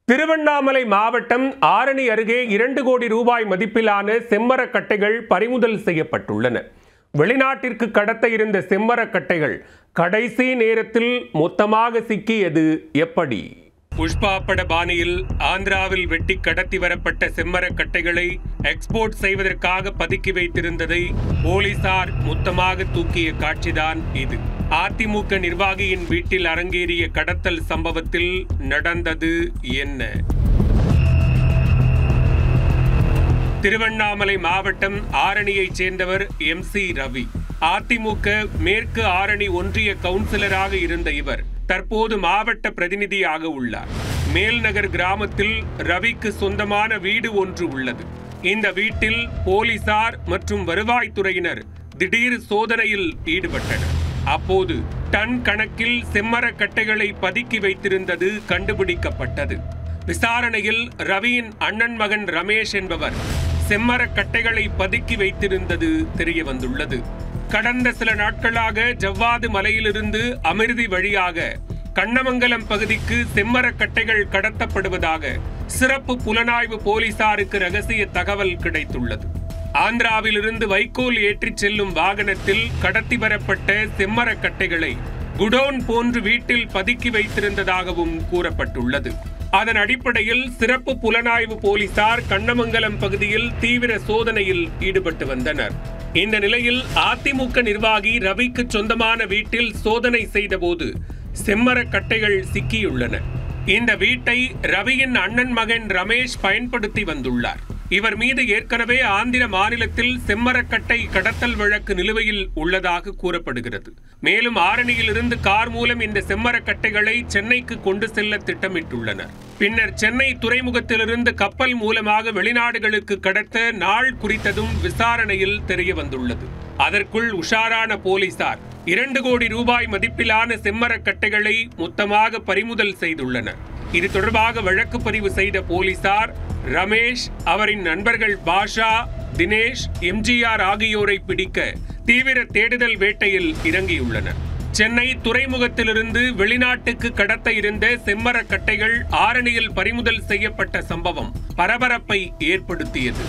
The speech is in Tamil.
திருவண்ணாமலை மாவட்டம் ஆரணி அருகே 2 கோடி ரூபாய் மதிப்பிலான செம்மரக்கட்டைகள் பறிமுதல் செய்யப்பட்டுள்ளன. வெளிநாட்டிற்கு கடத்த இருந்த செம்மரக்கட்டைகள் கடைசி நேரத்தில் மொத்தமாக சிக்கியது எப்படி? புஷ்பா பட பாணியில் ஆந்திராவில் வெட்டி கடத்தி வரப்பட்ட செம்மரக்கட்டைகளை எக்ஸ்போர்ட் செய்வதற்காக பதுக்கி வைத்திருந்ததை போலீசார் மொத்தமாக தூக்கிய காட்சிதான் இது. அதிமுக நிர்வாகியின் வீட்டில் அரங்கேறிய கடத்தல் சம்பவத்தில் நடந்தது என்ன? திருவண்ணாமலை மாவட்டம் ஆரணியைச் சேர்ந்தவர் MC ரவி. அதிமுக மேற்கு ஆரணி ஒன்றிய கவுன்சிலராக இருந்த இவர் தற்போது மாவட்ட பிரதிநிதியாக உள்ளார். மேல்நகர் கிராமத்தில் ரவிக்கு சொந்தமான வீடு ஒன்று உள்ளது. இந்த வீட்டில் போலீசார் மற்றும் வருவாய்த்துறையினர் திடீர் சோதனையில் ஈடுபட்டனர். அப்போது டன் கணக்கில் செம்மரக்கட்டைகளை பதுக்கி வைத்திருந்தது கண்டுபிடிக்கப்பட்டது. விசாரணையில் ரவியின் அண்ணன் மகன் ரமேஷ் என்பவர் செம்மரக்கட்டைகளை பதுக்கி வைத்திருந்தது தெரிய வந்துள்ளது. கடந்த சில நாட்களாக ஜவ்வாது மலையிலிருந்து அமிர்தி வழியாக கண்ணமங்கலம் பகுதிக்கு செம்மரக்கட்டைகள் கடத்தப்படுவதாக சிறப்பு புலனாய்வு போலீசாருக்கு ரகசிய தகவல் கிடைத்துள்ளது. ஆந்திராவிலிருந்து வைக்கோல் ஏற்றிச் செல்லும் வாகனத்தில் கடத்தி வரப்பட்ட செம்மரக்கட்டைகளை குடோன் போன்று வீட்டில் பதுக்கி வைத்திருந்ததாகவும் கூறப்பட்டுள்ளது. அதன் அடிப்படையில் சிறப்பு புலனாய்வு போலீசார் கண்ணமங்கலம் பகுதியில் தீவிர சோதனையில் ஈடுபட்டு வந்தனர். இந்த நிலையில் அதிமுக நிர்வாகி ரவிக்கு சொந்தமான வீட்டில் சோதனை செய்தபோது செம்மரக்கட்டைகள் சிக்கியுள்ளன. இந்த வீட்டை ரவியின் அண்ணன் மகன் ரமேஷ் பயன்படுத்தி வந்துள்ளார். இவர் மீது ஏற்கனவே ஆந்திர மாநிலத்தில் செம்மரக்கட்டை கடத்தல் வழக்கு நிலுவையில் உள்ளதாக கூறப்படுகிறது. மேலும் ஆரணியிலிருந்து கார் மூலம் இந்த செம்மரக்கட்டைகளை சென்னைக்கு கொண்டு செல்ல திட்டமிட்டுள்ளனர். பின்னர் சென்னை துறைமுகத்திலிருந்து கப்பல் மூலமாக வெளிநாடுகளுக்கு கடத்த நாள் குறித்ததும் விசாரணையில் தெரிய வந்துள்ளது. அதற்குள் உஷாரான போலீசார் 2 கோடி ரூபாய் மதிப்பிலான செம்மரக்கட்டைகளை மொத்தமாக பறிமுதல் செய்துள்ளனர். இது தொடர்பாக வழக்கு பதிவு செய்த போலீசார் ரமேஷ், அவரின் நண்பர்கள் பாஷா, தினேஷ், MGR ஆகியோரை பிடிக்க தீவிர தேடுதல் வேட்டையில் இறங்கியுள்ளனர். சென்னை துறைமுகத்திலிருந்து வெளிநாட்டுக்கு கடத்த இருந்த செம்மரக்கட்டைகள் ஆரணியில் பறிமுதல் செய்யப்பட்ட சம்பவம் பரபரப்பை ஏற்படுத்தியது.